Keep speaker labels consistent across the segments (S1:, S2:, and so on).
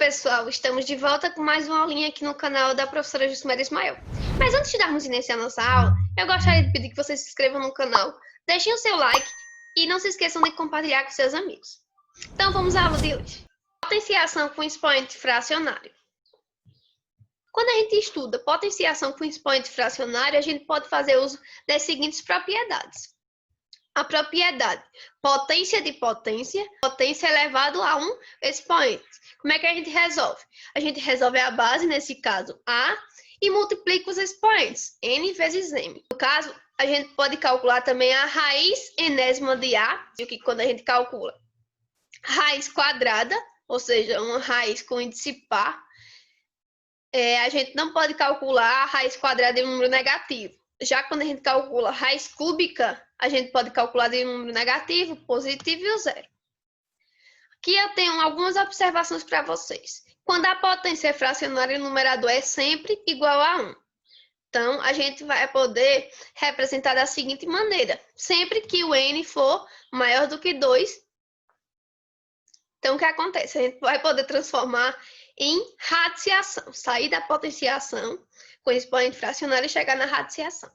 S1: pessoal, estamos de volta com mais uma aulinha aqui no canal da professora Jusmera Ismael. Mas antes de darmos início à nossa aula, eu gostaria de pedir que vocês se inscrevam no canal, deixem o seu like e não se esqueçam de compartilhar com seus amigos. Então vamos à aula de hoje. Potenciação com expoente fracionário. Quando a gente estuda potenciação com expoente fracionário, a gente pode fazer uso das seguintes propriedades. A propriedade potência de potência, potência elevado a um expoente. Como é que a gente resolve? A gente resolve a base, nesse caso, A, e multiplica os expoentes, N vezes M. No caso, a gente pode calcular também a raiz enésima de A, que quando a gente calcula raiz quadrada, ou seja, uma raiz com índice par, a gente não pode calcular a raiz quadrada de um número negativo. Já quando a gente calcula raiz cúbica, a gente pode calcular de um número negativo, positivo e o zero. Aqui eu tenho algumas observações para vocês. Quando a potência fracionária, o numerador é sempre igual a 1. Então, a gente vai poder representar da seguinte maneira. Sempre que o n for maior do que 2, então o que acontece? A gente vai poder transformar em radiciação. Sair da potenciação com expoente fracionário e chegar na radiciação.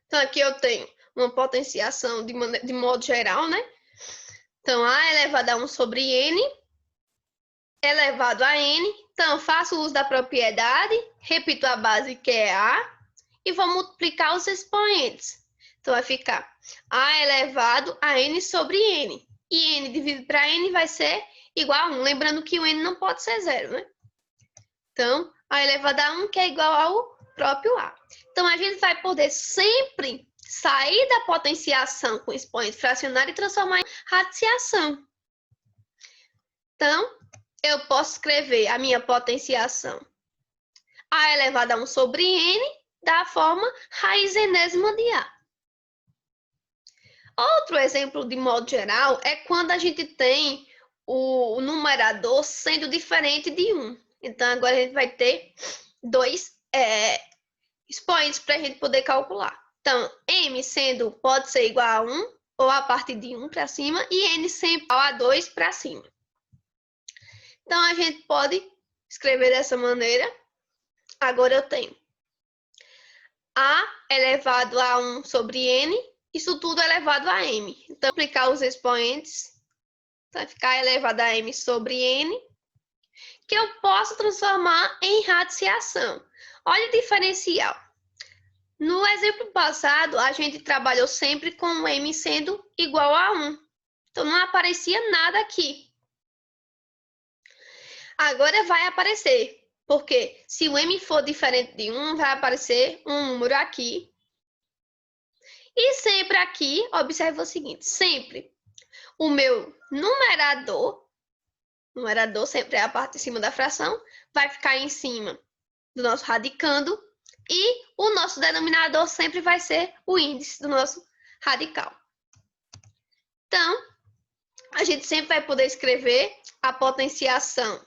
S1: Então, aqui eu tenho uma potenciação de modo geral, né? Então, A elevado a 1 sobre N elevado a N. Então, faço uso da propriedade, repito a base que é A e vou multiplicar os expoentes. Então, vai ficar A elevado a N sobre N. E N dividido para N vai ser igual a 1. Lembrando que o N não pode ser zero, né? Então, A elevado a 1 que é igual ao próprio A. Então, a gente vai poder sempre sair da potenciação com expoente fracionário e transformar em radiciação. Então, eu posso escrever a minha potenciação A elevado a 1 sobre N da forma raiz enésima de A. Outro exemplo de modo geral é quando a gente tem o numerador sendo diferente de 1. Então, agora a gente vai ter dois expoentes para a gente poder calcular. Então, M pode ser igual a 1 ou a partir de 1 para cima e N sempre igual a 2 para cima. Então, a gente pode escrever dessa maneira. Agora eu tenho A elevado a 1 sobre N, isso tudo elevado a M. Então, aplicar os expoentes, vai ficar elevado a M sobre N, que eu posso transformar em radiciação. Olha o diferencial. No exemplo passado, a gente trabalhou sempre com o M sendo igual a 1. Então, não aparecia nada aqui. Agora vai aparecer, porque se o M for diferente de 1, vai aparecer um número aqui. E sempre aqui, observa o seguinte, sempre o meu numerador sempre é a parte de cima da fração, vai ficar em cima do nosso radicando, e o nosso denominador sempre vai ser o índice do nosso radical. Então, a gente sempre vai poder escrever a potenciação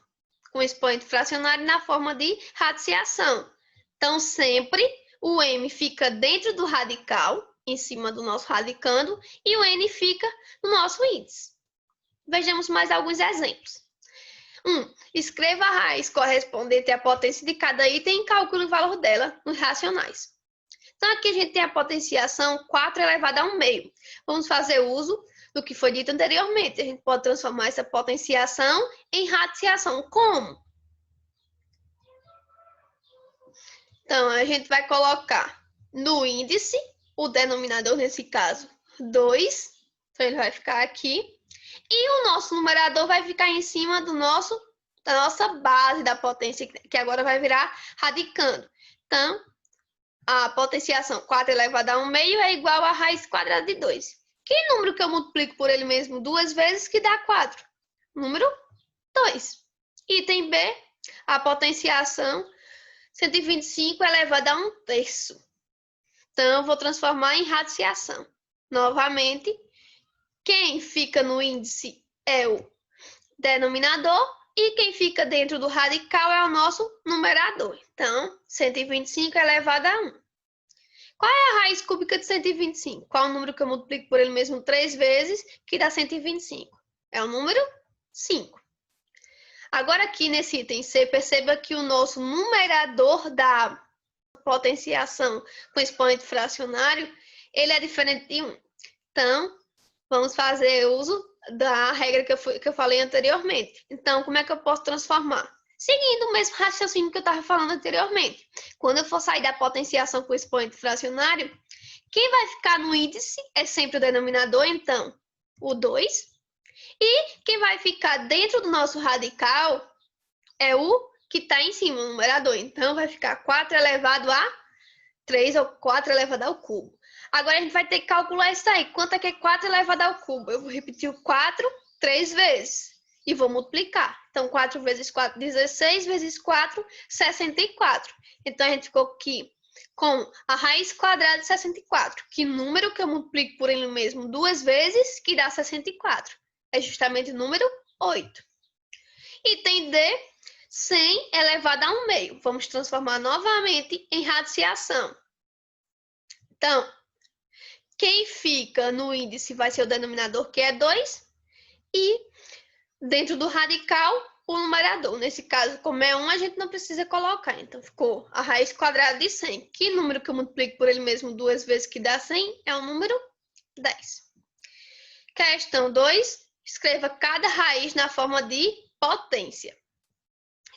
S1: com expoente fracionário na forma de radiciação. Então, sempre o M fica dentro do radical, em cima do nosso radicando, e o N fica no nosso índice. Vejamos mais alguns exemplos. 1. Escreva a raiz correspondente à potência de cada item e calcule o valor dela nos racionais. Então, aqui a gente tem a potenciação 4 elevado a 1 meio. Vamos fazer uso do que foi dito anteriormente. A gente pode transformar essa potenciação em radiciação. Como? Então, a gente vai colocar no índice, o denominador, nesse caso, 2. Então, ele vai ficar aqui. E o nosso numerador vai ficar em cima da nossa base da potência, que agora vai virar radicando. Então, a potenciação 4 elevado a 1 meio é igual a raiz quadrada de 2. Que número que eu multiplico por ele mesmo 2 vezes que dá 4? Número 2. Item B, a potenciação 125 elevado a 1 terço. Então, eu vou transformar em radiciação. Novamente, quem fica no índice é o denominador e quem fica dentro do radical é o nosso numerador. Então, 125 elevado a 1. Qual é a raiz cúbica de 125? Qual é o número que eu multiplico por ele mesmo 3 vezes, que dá 125? É o número 5. Agora aqui nesse item C, perceba que o nosso numerador da potenciação com expoente fracionário, ele é diferente de 1. Então, vamos fazer uso da regra que eu falei anteriormente. Então, como é que eu posso transformar? Seguindo o mesmo raciocínio que eu estava falando anteriormente. Quando eu for sair da potenciação com expoente fracionário, quem vai ficar no índice é sempre o denominador, então, o 2. E quem vai ficar dentro do nosso radical é o que está em cima, o numerador. Então, vai ficar 4 elevado a 3 ou 4 elevado ao cubo. Agora, a gente vai ter que calcular isso aí. Quanto é que é 4 elevado ao cubo? Eu vou repetir o 4 3 vezes e vou multiplicar. Então, 4 vezes 4, 16, vezes 4, 64. Então, a gente ficou aqui com a raiz quadrada de 64. Que número que eu multiplico por ele mesmo 2 vezes, que dá 64? É justamente o número 8. Item D, 100 elevado a 1 meio. Vamos transformar novamente em radiciação. Então, quem fica no índice vai ser o denominador, que é 2, e dentro do radical, o numerador. Nesse caso, como é 1, a gente não precisa colocar. Então, ficou a raiz quadrada de 100. Que número que eu multiplico por ele mesmo 2 vezes, que dá 100? É o número 10. Questão 2. Escreva cada raiz na forma de potência.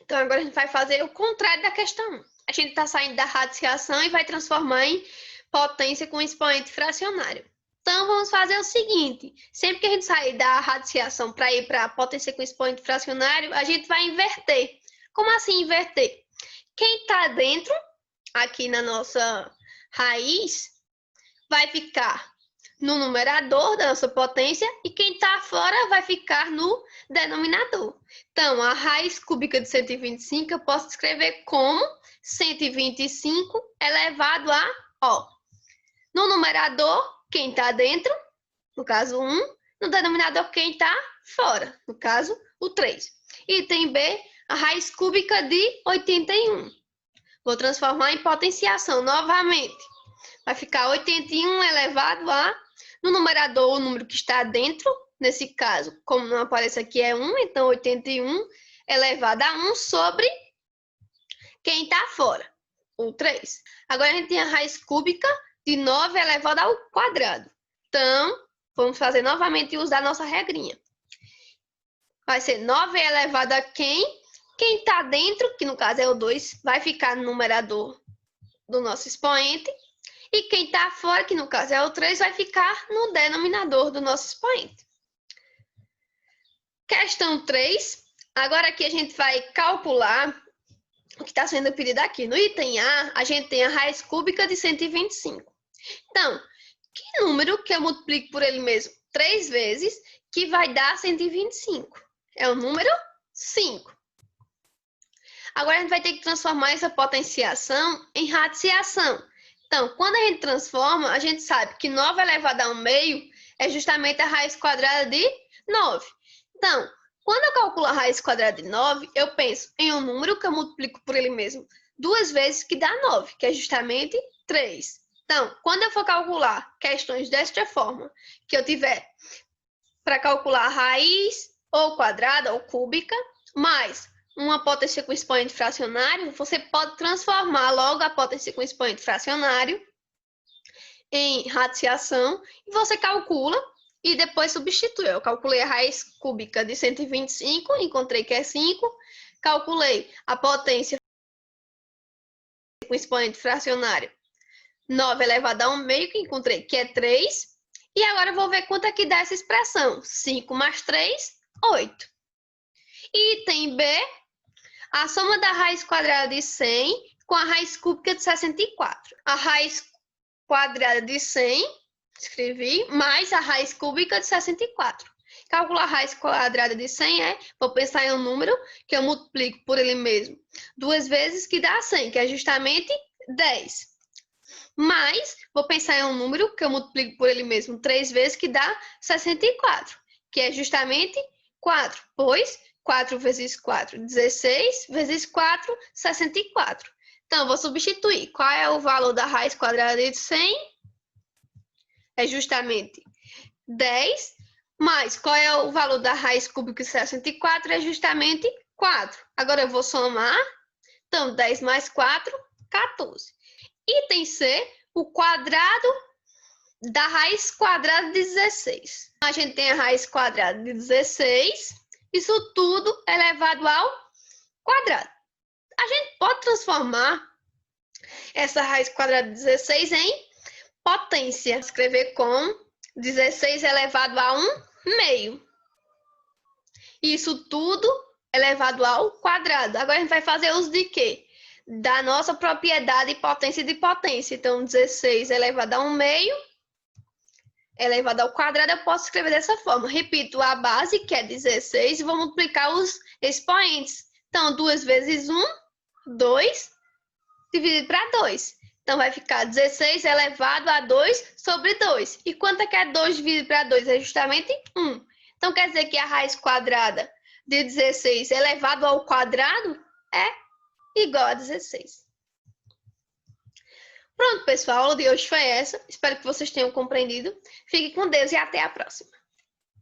S1: Então, agora a gente vai fazer o contrário da questão 1. A gente está saindo da radiciação e vai transformar em potência com expoente fracionário. Então, vamos fazer o seguinte. Sempre que a gente sair da radiciação para ir para a potência com expoente fracionário, a gente vai inverter. Como assim inverter? Quem está dentro, aqui na nossa raiz, vai ficar no numerador da nossa potência e quem está fora vai ficar no denominador. Então, a raiz cúbica de 125 eu posso escrever como 125 elevado a, no numerador, quem está dentro, no caso 1, no denominador, quem está fora, no caso, o 3. Item B, a raiz cúbica de 81. Vou transformar em potenciação novamente. Vai ficar 81 elevado a, no numerador, o número que está dentro, nesse caso, como não aparece aqui é 1, então 81 elevado a 1 sobre quem está fora, o 3. Agora a gente tem a raiz cúbica de 9 elevado ao quadrado. Então, vamos fazer novamente uso da nossa regrinha. Vai ser 9 elevado a quem? Quem está dentro, que no caso é o 2, vai ficar no numerador do nosso expoente. E quem está fora, que no caso é o 3, vai ficar no denominador do nosso expoente. Questão 3. Agora aqui a gente vai calcular o que está sendo pedido aqui. No item A, a gente tem a raiz cúbica de 125. Então, que número que eu multiplico por ele mesmo 3 vezes que vai dar 125? É o número 5. Agora a gente vai ter que transformar essa potenciação em radiciação. Então, quando a gente transforma, a gente sabe que 9 elevado a 1 meio é justamente a raiz quadrada de 9. Então, quando eu calculo a raiz quadrada de 9, eu penso em um número que eu multiplico por ele mesmo 2 vezes, que dá 9, que é justamente 3. Então, quando eu for calcular questões desta forma, que eu tiver para calcular a raiz ou quadrada ou cúbica, mais uma potência com expoente fracionário, você pode transformar logo a potência com expoente fracionário em radiciação e você calcula e depois substitui. Eu calculei a raiz cúbica de 125, encontrei que é 5, calculei a potência com expoente fracionário 9 elevado a 1 meio, que encontrei que é 3. E agora eu vou ver quanto é que dá essa expressão. 5 mais 3, 8. Item B, a soma da raiz quadrada de 100 com a raiz cúbica de 64. A raiz quadrada de 100, escrevi, mais a raiz cúbica de 64. Calcular a raiz quadrada de 100 vou pensar em um número que eu multiplico por ele mesmo 2 vezes, que dá 100, que é justamente 10. Mas, vou pensar em um número que eu multiplico por ele mesmo 3 vezes, que dá 64, que é justamente 4, pois 4 vezes 4, 16, vezes 4, 64. Então, eu vou substituir. Qual é o valor da raiz quadrada de 100? É justamente 10, mais qual é o valor da raiz cúbica de 64? É justamente 4. Agora eu vou somar. Então, 10 mais 4, 14. Item C, o quadrado da raiz quadrada de 16. A gente tem a raiz quadrada de 16. Isso tudo elevado ao quadrado. A gente pode transformar essa raiz quadrada de 16 em potência. Escrever com 16 elevado a 1 meio. Isso tudo elevado ao quadrado. Agora a gente vai fazer uso de quê? Da nossa propriedade potência de potência. Então, 16 elevado a 1 meio elevado ao quadrado, eu posso escrever dessa forma. Repito a base, que é 16, e vou multiplicar os expoentes. Então, 2 vezes 1, 2, dividido para 2. Então, vai ficar 16 elevado a 2 sobre 2. E quanto é que é 2 dividido para 2? É justamente 1. Então, quer dizer que a raiz quadrada de 16 elevado ao quadrado é igual a 16. Pronto, pessoal, a aula de hoje foi essa. Espero que vocês tenham compreendido. Fique com Deus e até a próxima.